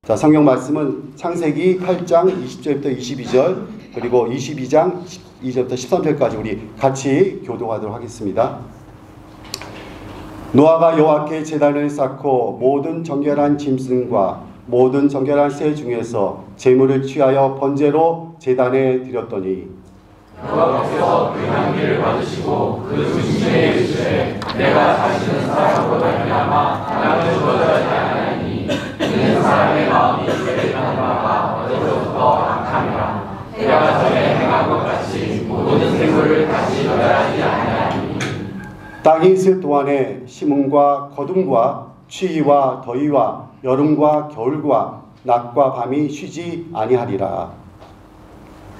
자, 성경 말씀은 창세기 8장 20절부터 22절 그리고 22장 2절부터 13절까지 우리 같이 교독하도록 하겠습니다. 노아가 여호와께 제단을 쌓고 모든 정결한 짐승과 모든 정결한 새 중에서 제물을 취하여 번제로 제단에 드렸더니 여호와께서 그 향기를 받으시고 그 중심에 이르시되 내가 다시는 사람으로 말미암아 사람을 주어하지 아니하니 이는 사람의 마음이 계획한 바가 어제부터 악함이라. 내가 전에 행한 것 같이 모든 생물을 다시 멸하지 아니하니 땅이 있을 동안에 심음과 거둠과 추위와 더위와 여름과 겨울과 낮과 밤이 쉬지 아니하리라.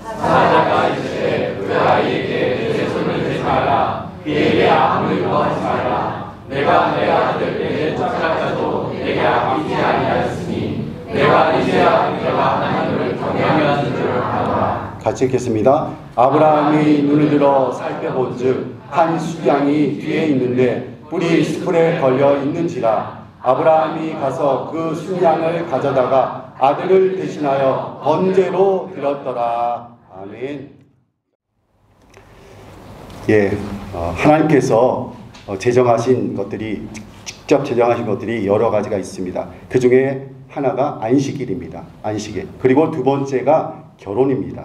사자가 이르되 그 아이에게 내 손을 대지 마라. 그에게 아무 일도 하지 마라. 내가 내 아들에게 쫓아가도 내게 아끼지 아니하였으니 내가 이제야 그가 하나님을 경외하는 줄 아노라. 같이 읽겠습니다. 아브라함이 눈을 들어 살펴본즉 한 순양이 뒤에 있는데 뿔이 수풀에 걸려 있는지라. 아브라함이 가서 그 순양을 가져다가 아들을 대신하여 번제로 드렸더라. 아멘. 예, 하나님께서 제정하신 것들이 직접 제정하신 것들이 여러 가지가 있습니다. 그 중에 하나가 안식일입니다. 안식일. 그리고 두 번째가 결혼입니다.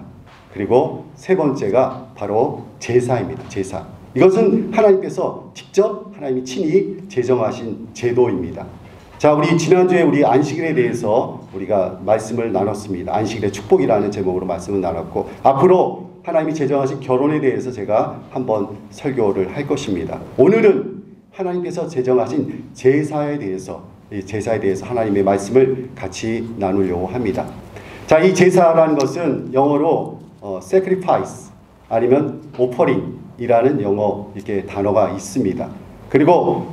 그리고 세 번째가 바로 제사입니다. 제사. 이것은 하나님께서 직접 하나님이 친히 제정하신 제도입니다. 자, 우리 지난주에 우리 안식일에 대해서 우리가 말씀을 나눴습니다. 안식일의 축복이라는 제목으로 말씀을 나눴고 앞으로 하나님이 제정하신 결혼에 대해서 제가 한번 설교를 할 것입니다. 오늘은 하나님께서 제정하신 제사에 대해서 하나님의 말씀을 같이 나누려고 합니다. 자, 이 제사라는 것은 영어로 sacrifice 아니면 offering이라는 영어 이렇게 단어가 있습니다. 그리고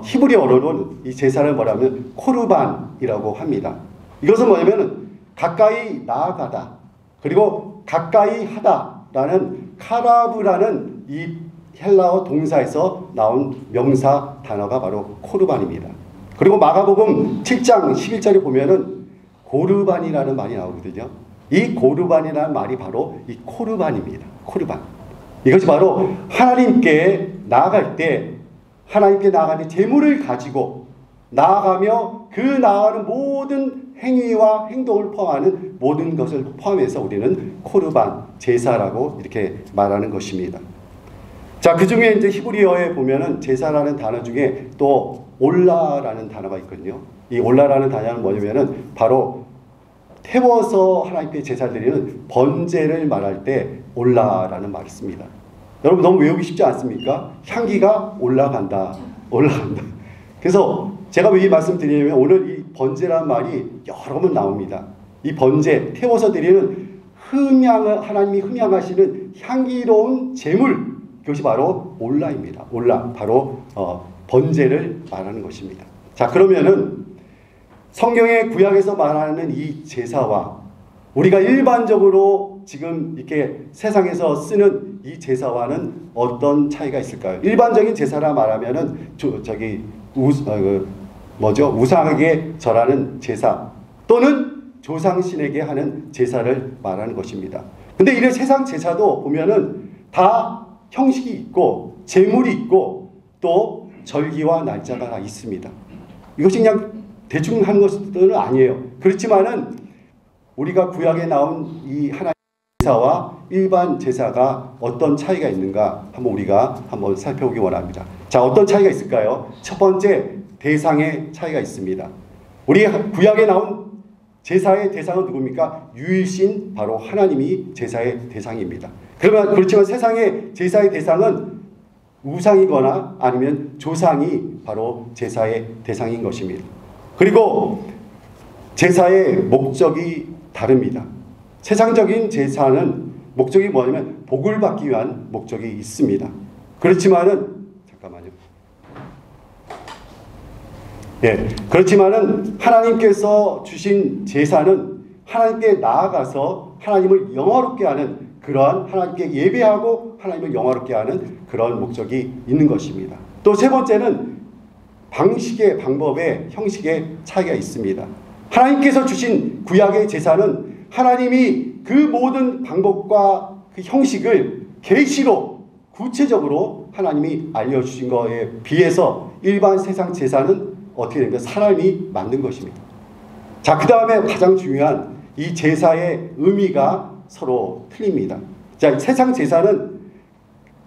히브리어로는 이 제사를 뭐라면 코르반이라고 합니다. 이것은 뭐냐면 가까이 나아가다 그리고 가까이 하다라는 카라브라는 이 헬라어 동사에서 나온 명사 단어가 바로 코르반입니다. 그리고 마가복음 7장 11절에 보면은 고르반이라는 말이 나오거든요. 이 고르반이라는 말이 바로 이 코르반입니다. 코르반. 이것이 바로 하나님께 나아갈 때 하나님께 나아가는 제물을 가지고 나아가며 그 나아가는 모든 행위와 행동을 포함하는 모든 것을 포함해서 우리는 코르반, 제사라고 이렇게 말하는 것입니다. 자, 그 중에 이제 히브리어에 보면은 제사라는 단어 중에 또 올라라는 단어가 있거든요. 이 올라라는 단어는 뭐냐면은 바로 태워서 하나님께 제사 드리는 번제를 말할 때 올라라는 말을 씁니다. 여러분 너무 외우기 쉽지 않습니까? 향기가 올라간다. 그래서 제가 왜 이 말씀 드리냐면 오늘 이 번제라는 말이 여러 번 나옵니다. 이 번제, 태워서 드리는 하나님이 흠양하시는 향기로운 제물, 그것이 바로 올라입니다. 올라, 바로 번제를 말하는 것입니다. 자, 그러면은 성경의 구약에서 말하는 이 제사와 우리가 일반적으로 지금 이렇게 세상에서 쓰는 이 제사와는 어떤 차이가 있을까요? 일반적인 제사라 말하면은 우상에게 절하는 제사 또는 조상신에게 하는 제사를 말하는 것입니다. 근데 이런 세상 제사도 보면은 다 형식이 있고 제물이 있고 또 절기와 날짜가 다 있습니다. 이것이 그냥 대충 하는 것들은 아니에요. 그렇지만은 우리가 구약에 나온 이 하나님의 제사와 일반 제사가 어떤 차이가 있는가 우리가 한번 살펴보기 원합니다. 자, 어떤 차이가 있을까요? 첫 번째, 대상의 차이가 있습니다. 우리 구약에 나온 제사의 대상은 누굽니까? 유일신 바로 하나님이 제사의 대상입니다. 그렇지만 세상의 제사의 대상은 우상이거나 아니면 조상이 바로 제사의 대상인 것입니다. 그리고 제사의 목적이 다릅니다. 세상적인 제사는 목적이 뭐냐면 복을 받기 위한 목적이 있습니다. 그렇지만은 하나님께서 주신 제사는 하나님께 나아가서 하나님을 영화롭게 하는 그러한 하나님께 예배하고 하나님을 영화롭게 하는 그런 목적이 있는 것입니다. 또 세 번째는 방법의 형식의 차이가 있습니다. 하나님께서 주신 구약의 제사는 하나님이 그 모든 방법과 그 형식을 계시로 구체적으로 하나님이 알려주신 것에 비해서 일반 세상 제사는 어떻게 됩니까? 사람이 만든 것입니다. 자, 그 다음에 가장 중요한 이 제사의 의미가 서로 틀립니다. 자, 세상 제사는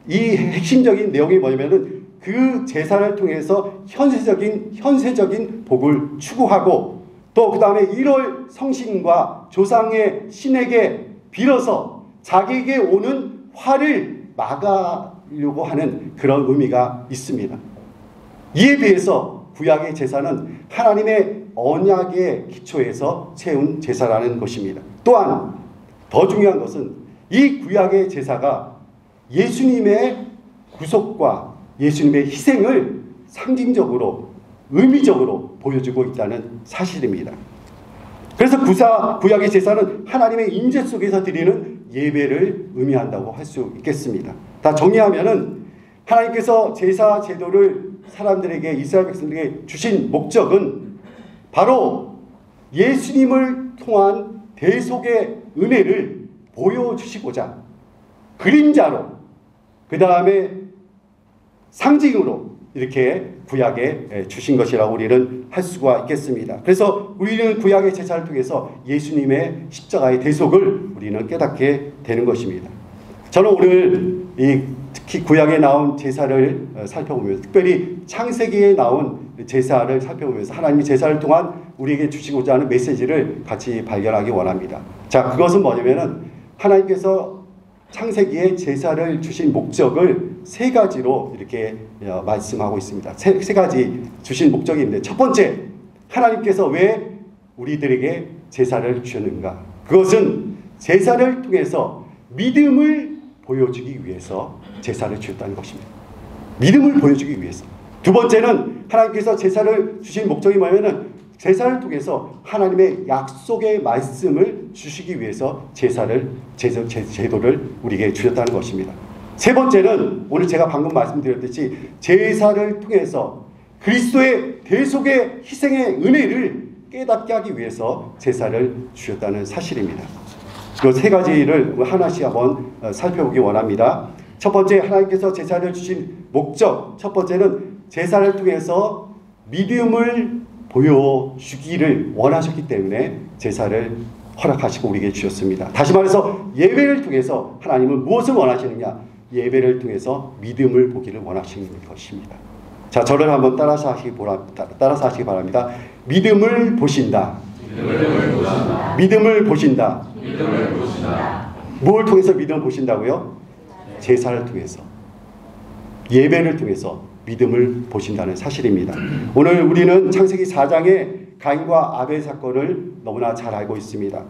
이 핵심적인 내용이 뭐냐면은 그 제사를 통해서 현세적인 복을 추구하고 또 그 다음에 1월 성신과 조상의 신에게 빌어서 자기에게 오는 화를 막으려고 하는 그런 의미가 있습니다. 이에 비해서 구약의 제사는 하나님의 언약의 기초에서 세운 제사라는 것입니다. 또한 더 중요한 것은 이 구약의 제사가 예수님의 구속과 예수님의 희생을 상징적으로 의미적으로 보여주고 있다는 사실입니다. 그래서 구약의 제사는 하나님의 임재 속에서 드리는 예배를 의미한다고 할 수 있겠습니다. 다 정리하면은 하나님께서 제사 제도를 사람들에게, 이스라엘 백성들에게 주신 목적은 바로 예수님을 통한 대속의 은혜를 보여주시고자 그림자로, 그 다음에 상징으로 이렇게 구약에 주신 것이라고 우리는 할 수가 있겠습니다. 그래서 우리는 구약의 제사를 통해서 예수님의 십자가의 대속을 우리는 깨닫게 되는 것입니다. 저는 오늘 특히 구약에 나온 제사를 살펴보면서, 특별히 창세기에 나온 제사를 살펴보면서 하나님이 제사를 통한 우리에게 주시고자 하는 메시지를 같이 발견하기 원합니다. 자, 그것은 뭐냐면은 하나님께서 창세기에 제사를 주신 목적을 세 가지로 이렇게 말씀하고 있습니다. 세 가지 주신 목적이 있는데, 첫 번째, 하나님께서 왜 우리들에게 제사를 주셨는가? 그것은 제사를 통해서 믿음을 보여주기 위해서 제사를 주셨다는 것입니다. 믿음을 보여주기 위해서. 두 번째는 하나님께서 제사를 주신 목적이 뭐냐면은 제사를 통해서 하나님의 약속의 말씀을 주시기 위해서 제도를 우리에게 주셨다는 것입니다. 세 번째는 오늘 제가 방금 말씀드렸듯이 제사를 통해서 그리스도의 대속의 희생의 은혜를 깨닫게 하기 위해서 제사를 주셨다는 사실입니다. 그 세 가지를 하나씩 한번 살펴보기 원합니다. 첫 번째, 하나님께서 제사를 주신 목적. 첫 번째는 제사를 통해서 믿음을 보여주기를 원하셨기 때문에 제사를 허락하시고 우리에게 주셨습니다. 다시 말해서 예배를 통해서 하나님은 무엇을 원하시느냐? 예배를 통해서 믿음을 보기를 원하시는 것입니다. 자, 저를 한번 따라서 하시기 바랍니다. 믿음을 보신다. 믿음을 보신다. 무엇을 통해서 믿음을 보신다고요? 제사를 통해서, 예배를 통해서 믿음을 보신다는 사실입니다. 오늘 우리는 창세기 4장의 가인과 아벨 사건을 너무나 잘 알고 있습니다.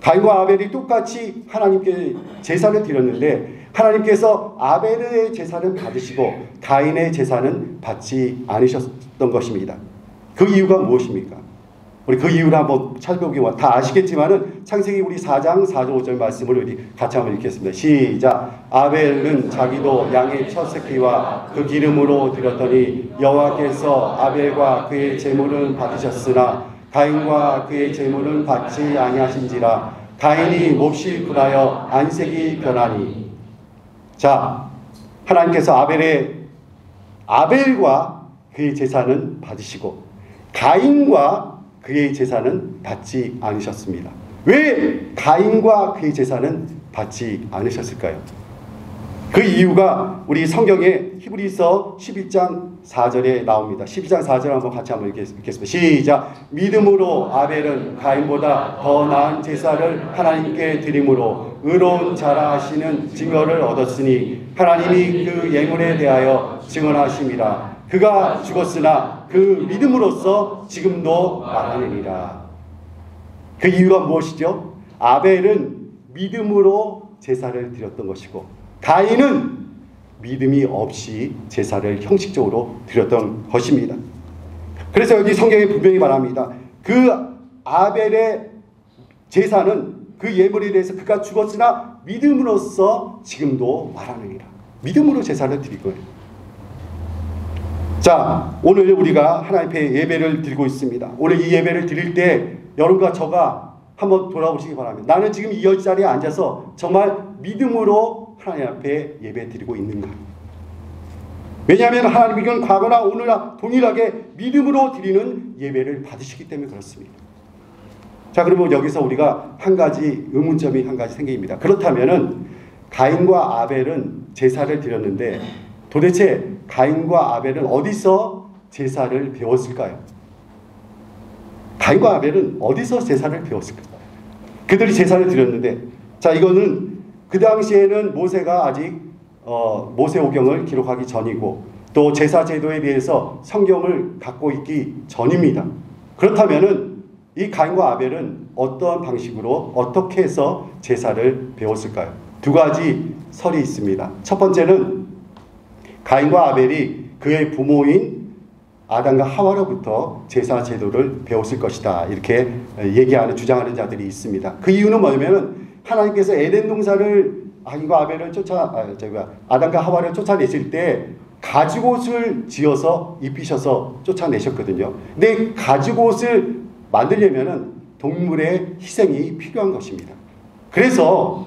가인과 아벨이 똑같이 하나님께 제사를 드렸는데 하나님께서 아벨의 제사는 받으시고 가인의 제사는 받지 않으셨던 것입니다. 그 이유가 무엇입니까? 우리 그 이유를 한번 살펴보기 다 아시겠지만은 창세기 우리 4장 4절 5절 말씀을 우리 같이 한번 읽겠습니다. 시작. 아벨은 자기도 양의 첫 새끼와 그 기름으로 드렸더니 여호와께서 아벨과 그의 제물은 받으셨으나 가인과 그의 제물은 받지 아니하신지라. 가인이 몹시 분하여 안색이 변하니. 자, 하나님께서 아벨과 그의 제사는 받으시고 가인과 그의 제사는 받지 않으셨습니다. 왜 가인과 그의 제사는 받지 않으셨을까요? 그 이유가 우리 성경에 히브리서 11장 4절에 나옵니다. 12장 4절 한번 같이 한번 읽겠습니다. 시작. 믿음으로 아벨은 가인보다 더 나은 제사를 하나님께 드림으로 의로운 자라 하시는 증거를 얻었으니 하나님이 그 예물에 대하여 증언하심이라. 그가 죽었으나 그 믿음으로써 지금도 말하느니라. 그 이유가 무엇이죠? 아벨은 믿음으로 제사를 드렸던 것이고 가인은 믿음이 없이 제사를 형식적으로 드렸던 것입니다. 그래서 여기 성경에 분명히 말합니다. 그 아벨의 제사는 그 예물에 대해서 그가 죽었으나 믿음으로써 지금도 말하느니라. 믿음으로 제사를 드릴 거예요. 자, 오늘 우리가 하나님 앞에 예배를 드리고 있습니다. 오늘 이 예배를 드릴 때 여러분과 저가 한번 돌아보시기 바랍니다. 나는 지금 이 자리에 앉아서 정말 믿음으로 하나님 앞에 예배 드리고 있는가? 왜냐하면 하나님은 과거나 오늘나 동일하게 믿음으로 드리는 예배를 받으시기 때문에 그렇습니다. 자, 그러면 여기서 우리가 한 가지 의문점이 한 가지 생깁니다. 그렇다면은 가인과 아벨은 제사를 드렸는데 도대체 가인과 아벨은 어디서 제사를 배웠을까요? 가인과 아벨은 어디서 제사를 배웠을까요? 그들이 제사를 드렸는데, 자, 이거는 그 당시에는 모세가 아직 모세오경을 기록하기 전이고 또 제사 제도에 대해서 성경을 갖고 있기 전입니다. 그렇다면은 이 가인과 아벨은 어떠한 방식으로 어떻게 해서 제사를 배웠을까요? 두 가지 설이 있습니다. 첫 번째는 가인과 아벨이 그의 부모인 아담과 하와로부터 제사 제도를 배웠을 것이다. 이렇게 얘기하는 주장하는 자들이 있습니다. 그 이유는 뭐냐면은 하나님께서 에덴 동산을 가인과 아벨을 아담과 하와를 쫓아내실 때 가죽옷을 지어서 입히셔서 쫓아내셨거든요. 근데 가죽옷을 만들려면은 동물의 희생이 필요한 것입니다. 그래서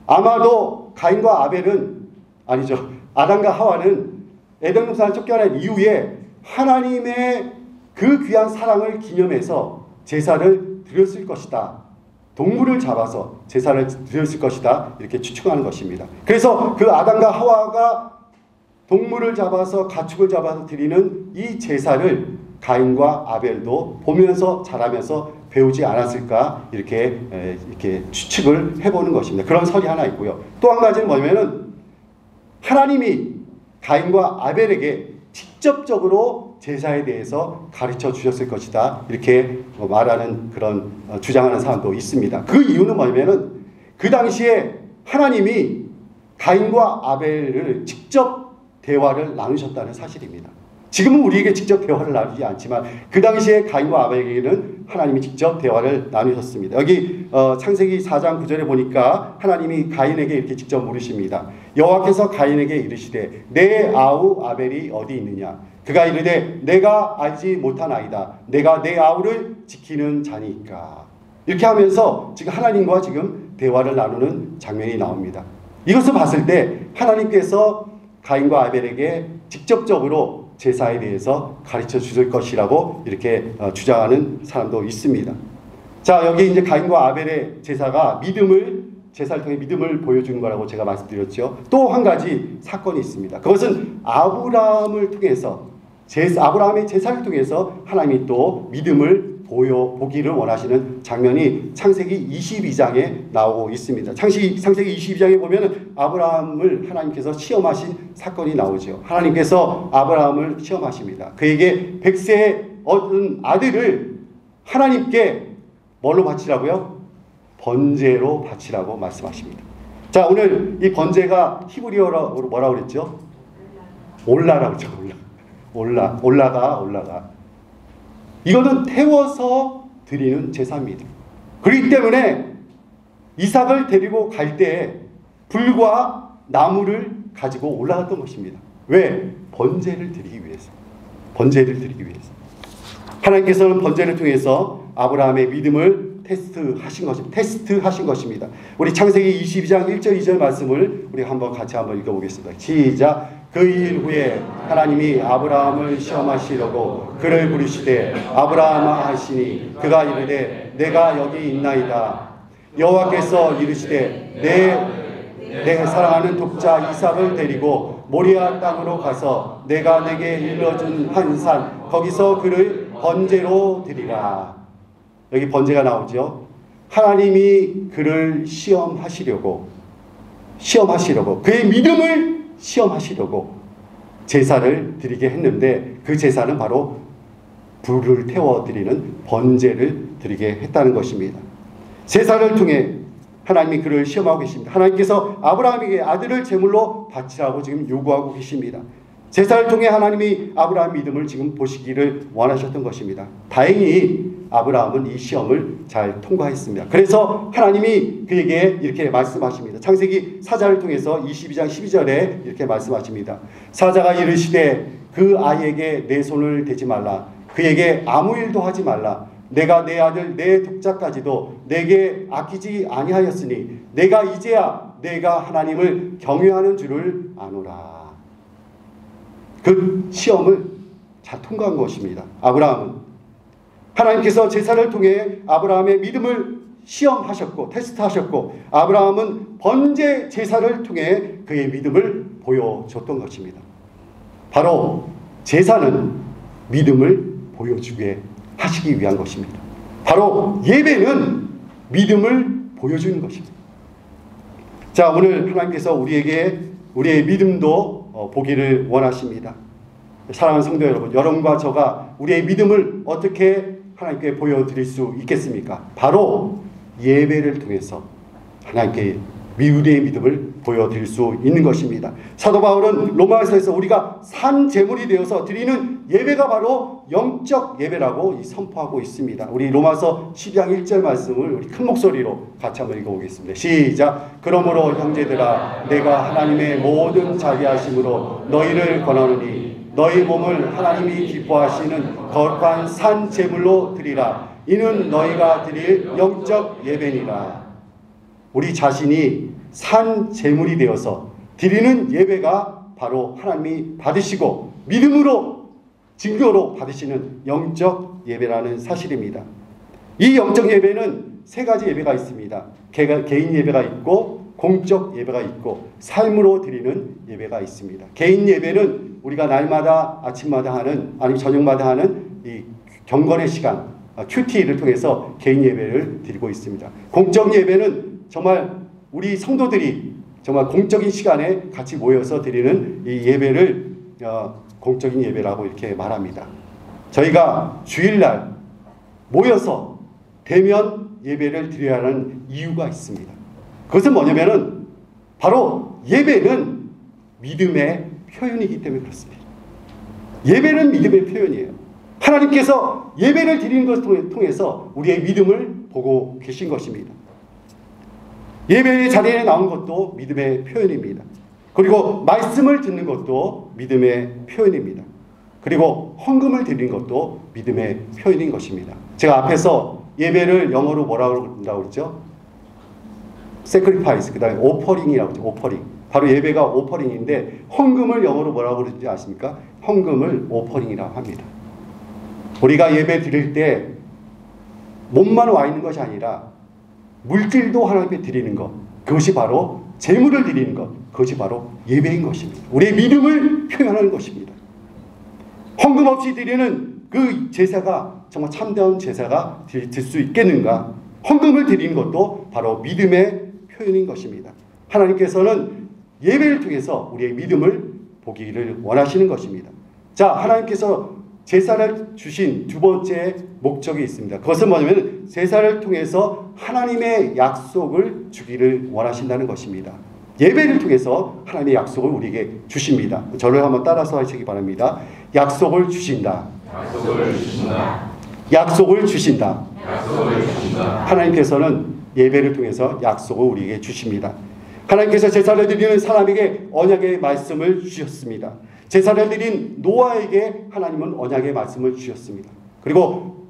아마도 가인과 아벨은 아니죠. 아담과 하와는 에덴 동산을 쫓겨난 이후에 하나님의 그 귀한 사랑을 기념해서 제사를 드렸을 것이다. 동물을 잡아서 제사를 드렸을 것이다. 이렇게 추측하는 것입니다. 그래서 그 아담과 하와가 동물을 잡아서 가축을 잡아서 드리는 이 제사를 가인과 아벨도 보면서 자라면서 배우지 않았을까 이렇게 추측을 해보는 것입니다. 그런 설이 하나 있고요. 또 한 가지는 뭐냐면은 하나님이 가인과 아벨에게 직접적으로 제사에 대해서 가르쳐 주셨을 것이다. 이렇게 말하는 그런 주장하는 사람도 있습니다. 그 이유는 뭐냐면은 그 당시에 하나님이 가인과 아벨을 직접 대화를 나누셨다는 사실입니다. 지금은 우리에게 직접 대화를 나누지 않지만 그 당시에 가인과 아벨에게는 하나님이 직접 대화를 나누셨습니다. 여기 창세기 4장 9절에 보니까 하나님이 가인에게 이렇게 직접 물으십니다. 여호와께서 가인에게 이르시되 내 아우 아벨이 어디 있느냐? 그가 이르되 내가 알지 못하나이다. 내가 내 아우를 지키는 자니까. 이렇게 하면서 지금 하나님과 지금 대화를 나누는 장면이 나옵니다. 이것을 봤을 때 하나님께서 가인과 아벨에게 직접적으로 제사에 대해서 가르쳐 주실 것이라고 이렇게 주장하는 사람도 있습니다. 자, 여기 이제 가인과 아벨의 제사가 제사를 통해 믿음을 보여주는 거라고 제가 말씀드렸죠. 또 한 가지 사건이 있습니다. 그것은 아브라함을 통해서 아브라함의 제사를 통해서 하나님이 또 믿음을 보기를 원하시는 장면이 창세기 22장에 나오고 있습니다. 창세기 22장에 보면 아브라함을 하나님께서 시험하신 사건이 나오죠. 하나님께서 아브라함을 시험하십니다. 그에게 100세의 얻은 아들을 하나님께 뭘로 바치라고요? 번제로 바치라고 말씀하십니다. 자, 오늘 이 번제가 히브리어로 뭐라고 그랬죠? 올라라고 그랬죠. 올라가. 이거는 태워서 드리는 제사입니다. 그렇기 때문에 이삭을 데리고 갈 때 불과 나무를 가지고 올라갔던 것입니다. 왜? 번제를 드리기 위해서. 하나님께서는 번제를 통해서 아브라함의 믿음을 테스트하신 것입니다. 우리 창세기 22장 1절 2절 말씀을 우리 같이 한번 읽어보겠습니다. 시작. 그 일 후에 하나님이 아브라함을 시험하시려고 그를 부르시되 아브라함아 하시니 그가 이르되 내가 여기 있나이다. 여호와께서 이르시되 내 사랑하는 독자 이삭을 데리고 모리아 땅으로 가서 내가 내게 일러준 한 산 거기서 그를 번제로 드리라. 여기 번제가 나오죠. 하나님이 그를 시험하시려고 그의 믿음을 시험하시려고 제사를 드리게 했는데 그 제사는 바로 불을 태워드리는 번제를 드리게 했다는 것입니다. 제사를 통해 하나님이 그를 시험하고 계십니다. 하나님께서 아브라함에게 아들을 제물로 바치라고 지금 요구하고 계십니다. 제사를 통해 하나님이 아브라함 믿음을 지금 보시기를 원하셨던 것입니다. 다행히 아브라함은 이 시험을 잘 통과했습니다. 그래서 하나님이 그에게 이렇게 말씀하십니다. 창세기 사자를 통해서 22장 12절에 이렇게 말씀하십니다. 사자가 이르시되 그 아이에게 내 손을 대지 말라. 그에게 아무 일도 하지 말라. 내가 내 아들 내 독자까지도 내게 아끼지 아니하였으니 내가 이제야 내가 하나님을 경외하는 줄을 아노라. 그 시험을 잘 통과한 것입니다. 아브라함은 하나님께서 제사를 통해 아브라함의 믿음을 시험하셨고 테스트하셨고 아브라함은 번제 제사를 통해 그의 믿음을 보여줬던 것입니다. 바로 제사는 믿음을 보여주게 하시기 위한 것입니다. 바로 예배는 믿음을 보여주는 것입니다. 자, 오늘 하나님께서 우리에게 우리의 믿음도 보기를 원하십니다. 사랑하는 성도 여러분, 여러분과 저가 우리의 믿음을 어떻게 하나님께 보여드릴 수 있겠습니까? 바로 예배를 통해서 하나님께 우리의 믿음을 보여드릴 수 있는 것입니다. 사도 바울은 로마서에서 우리가 산 제물이 되어서 드리는 예배가 바로 영적 예배라고 선포하고 있습니다. 우리 로마서 12장 1절 말씀을 우리 큰 목소리로 같이 한번 읽어보겠습니다. 시작. 그러므로 형제들아 내가 하나님의 모든 자비하심으로 너희를 권하노니 너희 몸을 하나님이 기뻐하시는 거룩한 산 제물로 드리라. 이는 너희가 드릴 영적 예배니라. 우리 자신이 산 제물이 되어서 드리는 예배가 바로 하나님이 받으시고 믿음으로 증거로 받으시는 영적 예배라는 사실입니다. 이 영적 예배는 세 가지 예배가 있습니다. 개인 예배가 있고 공적 예배가 있고 삶으로 드리는 예배가 있습니다. 개인 예배는 우리가 날마다 아침마다 하는 아니면 저녁마다 하는 이 경건의 시간 큐티를 통해서 개인 예배를 드리고 있습니다. 공적 예배는 정말 우리 성도들이 정말 공적인 시간에 같이 모여서 드리는 이 예배를 공적인 예배라고 이렇게 말합니다. 저희가 주일날 모여서 대면 예배를 드려야 하는 이유가 있습니다. 그것은 뭐냐면은 바로 예배는 믿음의 표현이기 때문에 그렇습니다. 예배는 믿음의 표현이에요. 하나님께서 예배를 드리는 것을 통해서 우리의 믿음을 보고 계신 것입니다. 예배의 자리에 나온 것도 믿음의 표현입니다. 그리고 말씀을 듣는 것도 믿음의 표현입니다. 그리고 헌금을 드리는 것도 믿음의 표현인 것입니다. 제가 앞에서 예배를 영어로 뭐라고 그런다고 그랬죠? sacrifice, 그 다음에 오퍼링이라고 그러죠. 오퍼링. 바로 예배가 오퍼링인데 헌금을 영어로 뭐라고 그러는지 아십니까? 헌금을 오퍼링이라고 합니다. 우리가 예배 드릴 때 몸만 와 있는 것이 아니라 물질도 하나님께 드리는 것, 그것이 바로 제물을 드리는 것, 그것이 바로 예배인 것입니다. 우리의 믿음을 표현하는 것입니다. 헌금 없이 드리는 그 제사가 정말 참다운 제사가 될 수 있겠는가? 헌금을 드리는 것도 바로 믿음의 표현인 것입니다. 하나님께서는 예배를 통해서 우리의 믿음을 보기를 원하시는 것입니다. 자, 하나님께서 제사를 주신 두 번째 목적이 있습니다. 그것은 뭐냐면 제사를 통해서 하나님의 약속을 주기를 원하신다는 것입니다. 예배를 통해서 하나님의 약속을 우리에게 주십니다. 저를 한번 따라서 하시기 바랍니다. 약속을 주신다. 약속을 주신다. 약속을 주신다. 약속을 주신다. 하나님께서는 예배를 통해서 약속을 우리에게 주십니다. 하나님께서 제사를 드리는 사람에게 언약의 말씀을 주셨습니다. 제사를 드린 노아에게 하나님은 언약의 말씀을 주셨습니다. 그리고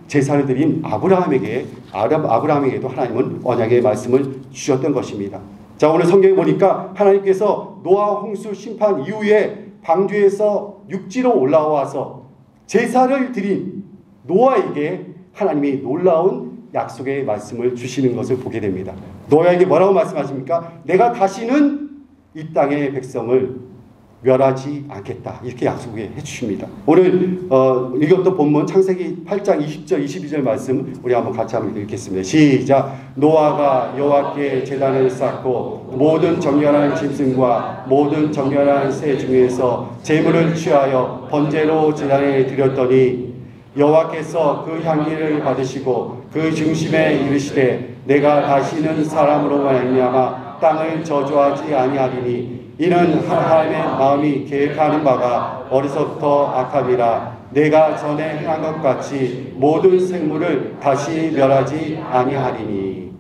제사를 드린 아브라함에게도 하나님은 언약의 말씀을 주셨던 것입니다. 자, 오늘 성경에 보니까 하나님께서 노아 홍수 심판 이후에 방주에서 육지로 올라와서 제사를 드린 노아에게 하나님이 놀라운 약속의 말씀을 주시는 것을 보게 됩니다. 노아에게 뭐라고 말씀하십니까? 내가 다시는 이 땅의 백성을 멸하지 않겠다. 이렇게 약속해 주십니다. 오늘 읽었던 본문 창세기 8장 20절 22절 말씀 우리 한번 같이 한번 읽겠습니다. 시작. 노아가 여호와께 제단을 쌓고 모든 정결한 짐승과 모든 정결한 새 중에서 제물을 취하여 번제로 제단에 드렸더니 여호와께서 그 향기를 받으시고 그 중심에 이르시되 내가 다시는 사람으로 말미암아 땅을 저주하지 아니하리니 이는 하나님의 마음이 계획하는 바가 어려서부터 악함이라. 내가 전에 행한 것 같이 모든 생물을 다시 멸하지 아니하리니.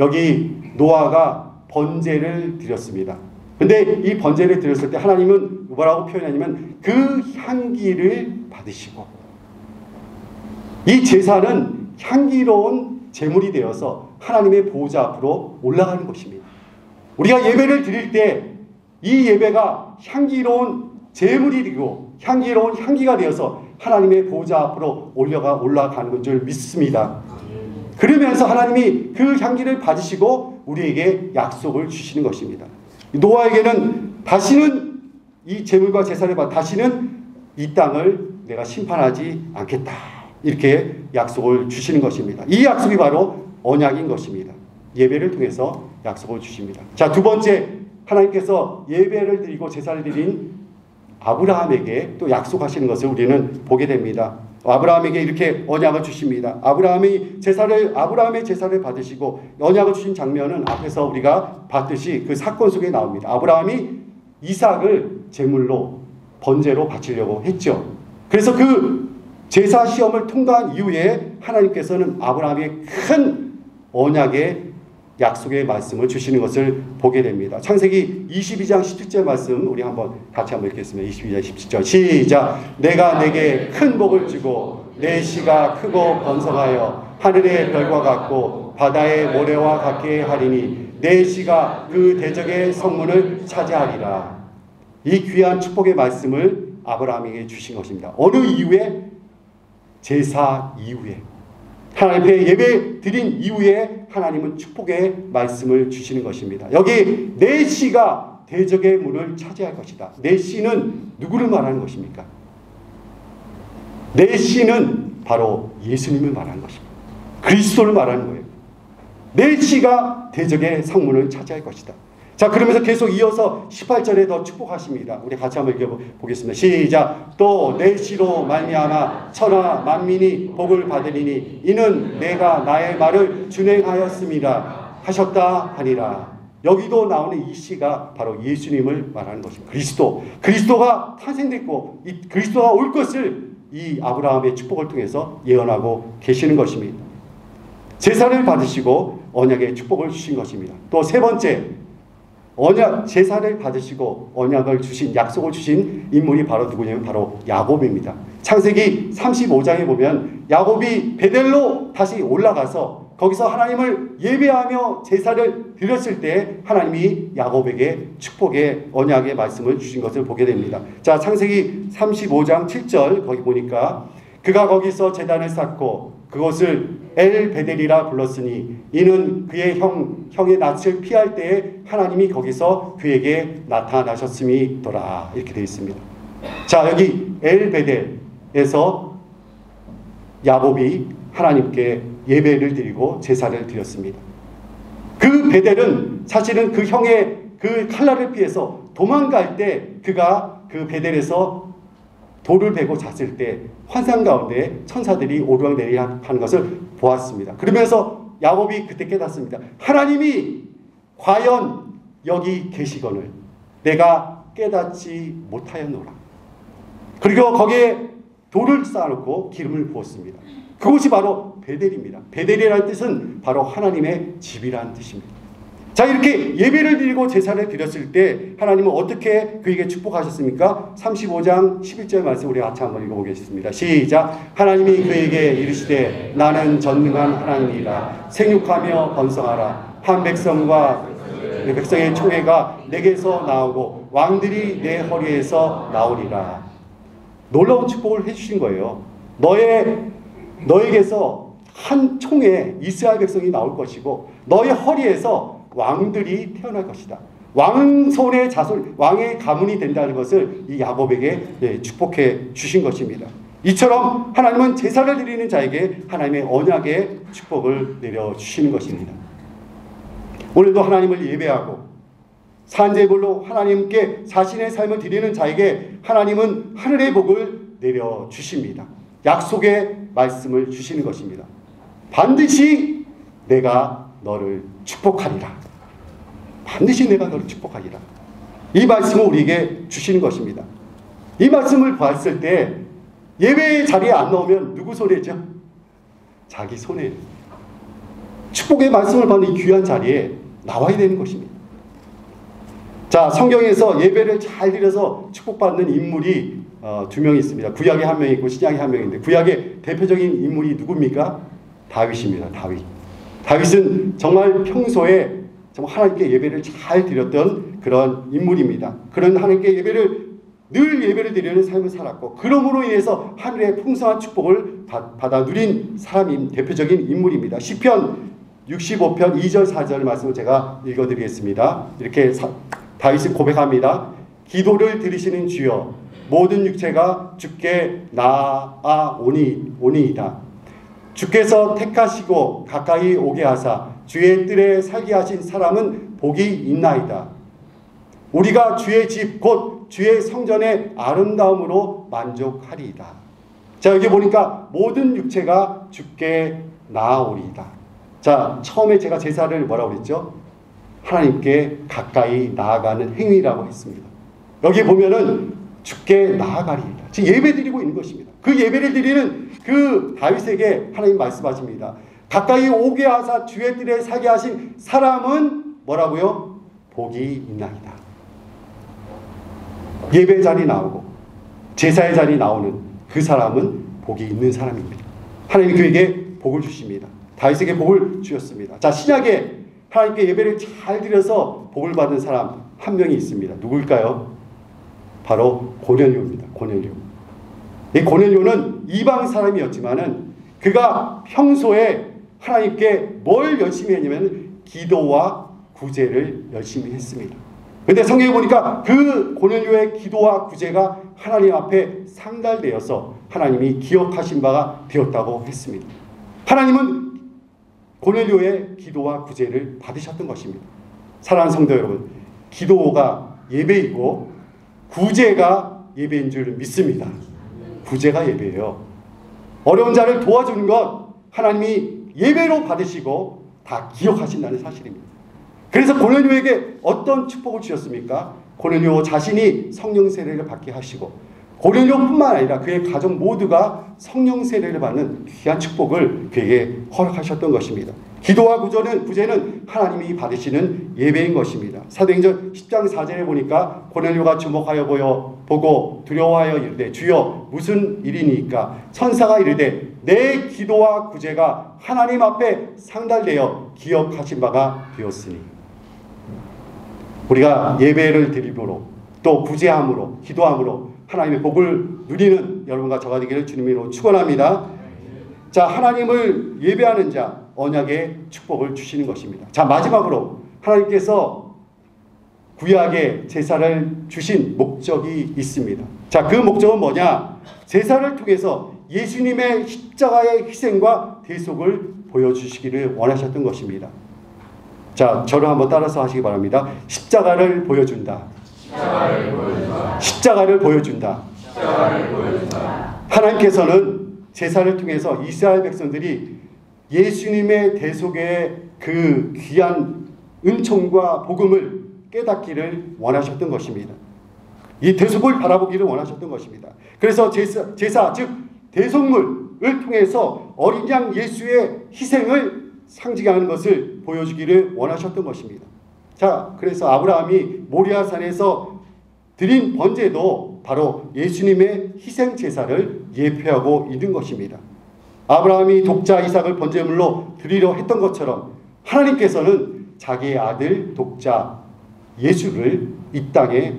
여기 노아가 번제를 드렸습니다. 근데 이 번제를 드렸을 때 하나님은 뭐라고 표현하냐면 그 향기를 받으시고 이 제사는 향기로운 제물이 되어서 하나님의 보호자 앞으로 올라가는 것입니다. 우리가 예배를 드릴 때 이 예배가 향기로운 제물이 되고 향기로운 향기가 되어서 하나님의 보호자 앞으로 올라가는 것 줄 믿습니다. 그러면서 하나님이 그 향기를 받으시고 우리에게 약속을 주시는 것입니다. 노아에게는 다시는 이 제물과 제사를 받아 다시는 이 땅을 내가 심판하지 않겠다, 이렇게 약속을 주시는 것입니다. 이 약속이 바로 언약인 것입니다. 예배를 통해서 약속을 주십니다. 자, 두 번째, 하나님께서 예배를 드리고 제사를 드린 아브라함에게 또 약속하시는 것을 우리는 보게 됩니다. 아브라함에게 이렇게 언약을 주십니다. 아브라함의 제사를 받으시고 언약을 주신 장면은 앞에서 우리가 봤듯이 그 사건 속에 나옵니다. 아브라함이 이삭을 제물로 번제로 바치려고 했죠. 그래서 그 제사 시험을 통과한 이후에 하나님께서는 아브라함에게 큰 언약의 약속의 말씀을 주시는 것을 보게 됩니다. 창세기 22장 17절 말씀 우리 같이 한번 읽겠습니다. 22장 17절 시작. 내가 내게 큰 복을 주고 내 씨가 크고 번성하여 하늘의 별과 같고 바다의 모래와 같게 하리니 내 씨가 그 대적의 성문을 차지하리라. 이 귀한 축복의 말씀을 아브라함에게 주신 것입니다. 어느 이후에? 제사 이후에, 하나님 앞에 예배 드린 이후에 하나님은 축복의 말씀을 주시는 것입니다. 여기 내 씨가 대적의 문을 차지할 것이다. 내 씨는 누구를 말하는 것입니까? 내 씨는 바로 예수님을 말하는 것입니다. 그리스도를 말하는 거예요. 내 씨가 대적의 성문을 차지할 것이다. 자, 그러면서 계속 이어서 18절에 더 축복하십니다. 우리 같이 한번 읽어보겠습니다. 시작. 또 내 씨로 말미암아 천하 만민이 복을 받으리니 이는 내가 나의 말을 준행하였음이라 하셨다 하니라. 여기도 나오는 이 씨가 바로 예수님을 말하는 것입니다. 그리스도가 탄생됐고 이 그리스도가 올 것을 이 아브라함의 축복을 통해서 예언하고 계시는 것입니다. 제사를 받으시고 언약의 축복을 주신 것입니다. 또 세 번째, 제사를 받으시고 언약을 주신, 약속을 주신 인물이 바로 누구냐면 바로 야곱입니다. 창세기 35장에 보면 야곱이 베델로 다시 올라가서 거기서 하나님을 예배하며 제사를 드렸을 때 하나님이 야곱에게 축복의 언약의 말씀을 주신 것을 보게 됩니다. 자, 창세기 35장 7절 거기 보니까 그가 거기서 제단을 쌓고 그것을 엘베델이라 불렀으니 이는 그의 형의 낯을 피할 때에 하나님이 거기서 그에게 나타나셨음이더라. 이렇게 되어 있습니다. 자, 여기 엘베델에서 야곱이 하나님께 예배를 드리고 제사를 드렸습니다. 그 베델은 사실은 그 형의 그 칼날을 피해서 도망갈 때 그가 그 베델에서 돌을 베고 잤을 때 환상 가운데 천사들이 오르락내리락 하는 것을 보았습니다. 그러면서 야곱이 그때 깨닫습니다. 하나님이 과연 여기 계시거늘 내가 깨닫지 못하였노라. 그리고 거기에 돌을 쌓아놓고 기름을 부었습니다. 그곳이 바로 베델입니다. 베델이라는 뜻은 바로 하나님의 집이라는 뜻입니다. 자, 이렇게 예배를 드리고 제사를 드렸을 때 하나님은 어떻게 그에게 축복하셨습니까? 35장 11절 말씀 우리 같이 한번 읽어보겠습니다. 시작. 하나님이 그에게 이르시되 나는 전능한 하나님이라 생육하며 번성하라. 한 백성과 백성의 총회가 내게서 나오고 왕들이 내 허리에서 나오리라. 놀라운 축복을 해주신 거예요. 너에게서 한 총회 이스라엘 백성이 나올 것이고 너의 허리에서 왕들이 태어날 것이다. 왕손의 자손, 왕의 가문이 된다는 것을 이 야곱에게 축복해 주신 것입니다. 이처럼 하나님은 제사를 드리는 자에게 하나님의 언약의 축복을 내려주시는 것입니다. 오늘도 하나님을 예배하고 산제물로 하나님께 자신의 삶을 드리는 자에게 하나님은 하늘의 복을 내려주십니다. 약속의 말씀을 주시는 것입니다. 반드시 내가 너를 축복하리라. 반드시 내가 너를 축복하리라. 이 말씀을 우리에게 주시는 것입니다. 이 말씀을 봤을 때 예배의 자리에 안 나오면 누구 손해죠? 자기 손해. 축복의 말씀을 받는 이 귀한 자리에 나와야 되는 것입니다. 자, 성경에서 예배를 잘 드려서 축복받는 인물이 두 명이 있습니다. 구약에 한 명이 있고 신약에 한 명인데 구약의 대표적인 인물이 누굽니까? 다윗입니다. 다윗은 정말 평소에 정말 하나님께 예배를 잘 드렸던 그런 인물입니다. 그런 하나님께 늘 예배를 드리는 삶을 살았고 그러므로 인해서 하늘의 풍성한 축복을 받아 누린 사람인 대표적인 인물입니다. 시편 65편 2절 4절 말씀을 제가 읽어드리겠습니다. 이렇게 다윗이 고백합니다. 기도를 들으시는 주여 모든 육체가 주께 나아오니이다. 주께서 택하시고 가까이 오게 하사 주의 뜰에 살게 하신 사람은 복이 있나이다. 우리가 주의 집 곧 주의 성전의 아름다움으로 만족하리이다. 자, 여기 보니까 모든 육체가 주께 나아오리이다. 자, 처음에 제가 제사를 뭐라고 그랬죠? 하나님께 가까이 나아가는 행위라고 했습니다. 여기 보면은 주께 나아가리이다. 지금 예배 드리고 있는 것입니다. 그 예배를 드리는 그 다윗에게 하나님 말씀하십니다. 가까이 오게 하사 주의 뜰에 살게 하신 사람은 뭐라고요? 복이 있나이다. 예배 자리 나오고 제사의 자리 나오는 그 사람은 복이 있는 사람입니다. 하나님이 그에게 복을 주십니다. 다윗에게 복을 주셨습니다. 자, 신약에 하나님께 예배를 잘 드려서 복을 받은 사람 한 명이 있습니다. 누구일까요? 바로 고넬료입니다. 이 고넬료는 이방 사람이었지만은 그가 평소에 하나님께 뭘 열심히 했냐면 기도와 구제를 열심히 했습니다. 근데 성경에 보니까 그 고넬료의 기도와 구제가 하나님 앞에 상달되어서 하나님이 기억하신 바가 되었다고 했습니다. 하나님은 고넬료의 기도와 구제를 받으셨던 것입니다. 사랑하는 성도 여러분, 기도가 예배이고 구제가 예배인 줄 믿습니다. 구제가 예배예요. 어려운 자를 도와주는 것 하나님이 예배로 받으시고 다 기억하신다는 사실입니다. 그래서 고넬료에게 어떤 축복을 주셨습니까? 고넬료 자신이 성령 세례를 받게 하시고 고넬료뿐만 아니라 그의 가족 모두가 성령 세례를 받는 귀한 축복을 그에게 허락하셨던 것입니다. 기도와 구제는 하나님이 받으시는 예배인 것입니다. 사도행전 10장 4절에 보니까 고넬료가 주목하여 보고 두려워하여 이르되 주여 무슨 일이니까? 천사가 이르되 내 기도와 구제가 하나님 앞에 상달되어 기억하신 바가 되었으니. 우리가 예배를 드림으로 또 구제함으로 기도함으로 하나님의 복을 누리는 여러분과 저가 되기를 주님으로 축원합니다. 자, 하나님을 예배하는 자 언약의 축복을 주시는 것입니다. 자, 마지막으로 하나님께서 구약의 제사를 주신 목적이 있습니다. 자, 그 목적은 뭐냐? 제사를 통해서 예수님의 십자가의 희생과 대속을 보여주시기를 원하셨던 것입니다. 자, 저를 한번 따라서 하시기 바랍니다. 십자가를 보여준다. 십자가를 보여준다. 하나님께서는 제사를 통해서 이스라엘 백성들이 예수님의 대속의 그 귀한 은총과 복음을 깨닫기를 원하셨던 것입니다. 이 대속을 바라보기를 원하셨던 것입니다. 그래서 제사 즉 대속물을 통해서 어린 양 예수의 희생을 상징하는 것을 보여주기를 원하셨던 것입니다. 자, 그래서 아브라함이 모리아산에서 드린 번제도 바로 예수님의 희생 제사를 예표하고 있는 것입니다. 아브라함이 독자 이삭을 번제물로 드리려 했던 것처럼 하나님께서는 자기의 아들 독자 예수를 이 땅에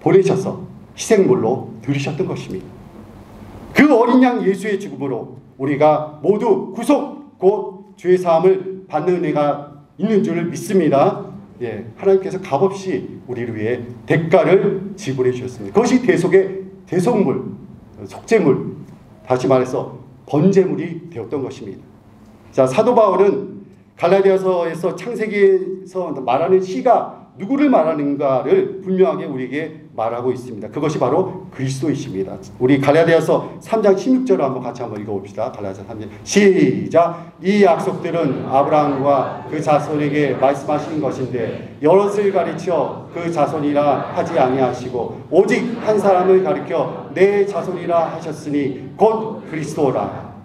보내셔서 희생물로 드리셨던 것입니다. 그 어린 양 예수의 죽음으로 우리가 모두 구속 곧 죄 사함을 받는 은혜가 있는 줄 믿습니다. 예, 하나님께서 값없이 우리를 위해 대가를 지불해 주셨습니다. 그것이 대속물, 속죄물, 다시 말해서 번제물이 되었던 것입니다. 자, 사도 바울은 갈라디아서에서 창세기에서 말하는 시가 누구를 말하는가를 분명하게 우리에게 말하고 있습니다. 그것이 바로 그리스도이십니다. 우리 갈라디아서 3장 16절을 한번 같이 한번 읽어봅시다. 갈라디아서 3장 시작. 이 약속들은 아브라함과 그 자손에게 말씀하신 것인데 여럿을 가르쳐 그 자손이라 하지 아니하시고 오직 한 사람을 가르쳐 내 자손이라 하셨으니 곧 그리스도라.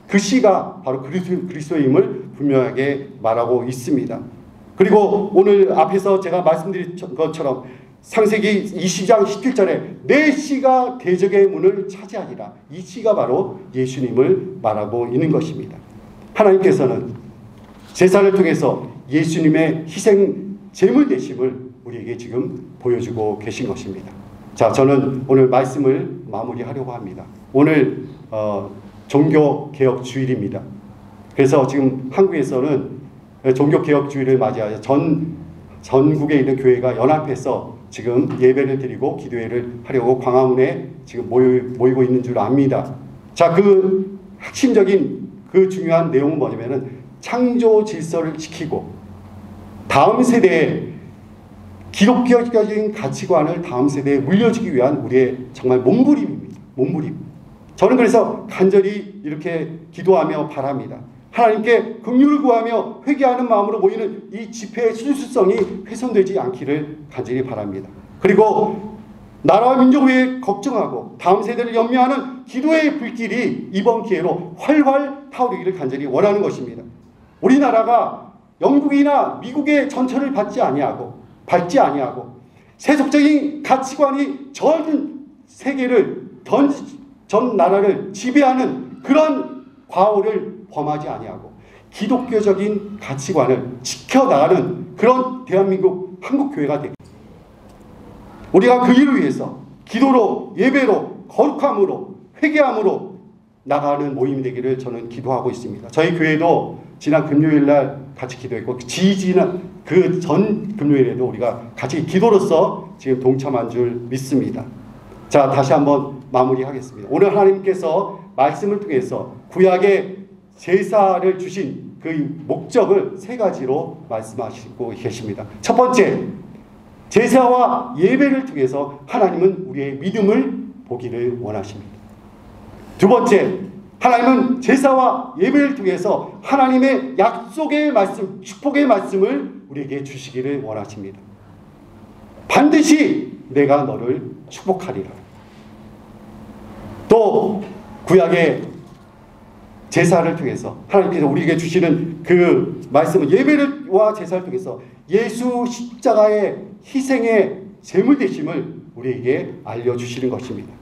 그 시가 바로 그리스도임을 분명하게 말하고 있습니다. 그리고 오늘 앞에서 제가 말씀드린 것처럼 창세기 20장 17절에 내 씨가 대적의 문을 차지하리라. 이 씨가 바로 예수님을 말하고 있는 것입니다. 하나님께서는 제사를 통해서 예수님의 희생 제물 되심을 우리에게 지금 보여주고 계신 것입니다. 자, 저는 오늘 말씀을 마무리하려고 합니다. 오늘 종교개혁 주일입니다. 그래서 지금 한국에서는 종교개혁 주일을 맞이하여 전국에 있는 교회가 연합해서 지금 예배를 드리고 기도회를 하려고 광화문에 지금 모이고 있는 줄 압니다. 자, 그 핵심적인 그 중요한 내용은 뭐냐면은 창조 질서를 지키고 다음 세대에 기독교적인 가치관을 다음 세대에 물려주기 위한 우리의 정말 몸부림입니다. 몸부림. 저는 그래서 간절히 이렇게 기도하며 바랍니다. 하나님께 긍휼을 구하며 회개하는 마음으로 모이는 이 집회의 순수성이 훼손되지 않기를 간절히 바랍니다. 그리고 나라와 민족을 위해 걱정하고 다음 세대를 연미하는 기도의 불길이 이번 기회로 활활 타오르기를 간절히 원하는 것입니다. 우리나라가 영국이나 미국의 전철을 밟지 아니하고 세속적인 가치관이 전 세계를 전 나라를 지배하는 그런 과오를 범하지 아니하고 기독교적인 가치관을 지켜나가는 그런 대한민국 한국교회가 되고 우리가 그 일을 위해서 기도로 예배로 거룩함으로 회개함으로 나가는 모임이 되기를 저는 기도하고 있습니다. 저희 교회도 지난 금요일날 같이 기도했고 지난 그 전 금요일에도 우리가 같이 기도로서 지금 동참한 줄 믿습니다. 자, 다시 한번 마무리하겠습니다. 오늘 하나님께서 말씀을 통해서 구약의 제사를 주신 그 목적을 세 가지로 말씀하시고 계십니다. 첫 번째, 제사와 예배를 통해서 하나님은 우리의 믿음을 보기를 원하십니다. 두 번째, 하나님은 제사와 예배를 통해서 하나님의 약속의 말씀, 축복의 말씀을 우리에게 주시기를 원하십니다. 반드시 내가 너를 축복하리라. 또 구약의 제사를 통해서 하나님께서 우리에게 주시는 그 말씀은 예배와 제사를 통해서 예수 십자가의 희생의 제물 되심을 우리에게 알려주시는 것입니다.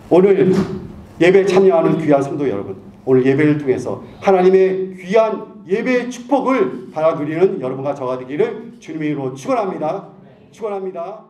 오늘 예배에 참여하는 귀한 성도 여러분, 오늘 예배를 통해서 하나님의 귀한 예배의 축복을 받아들이는 여러분과 저가 되기를 주님의 이름으로 축원합니다. 축원합니다.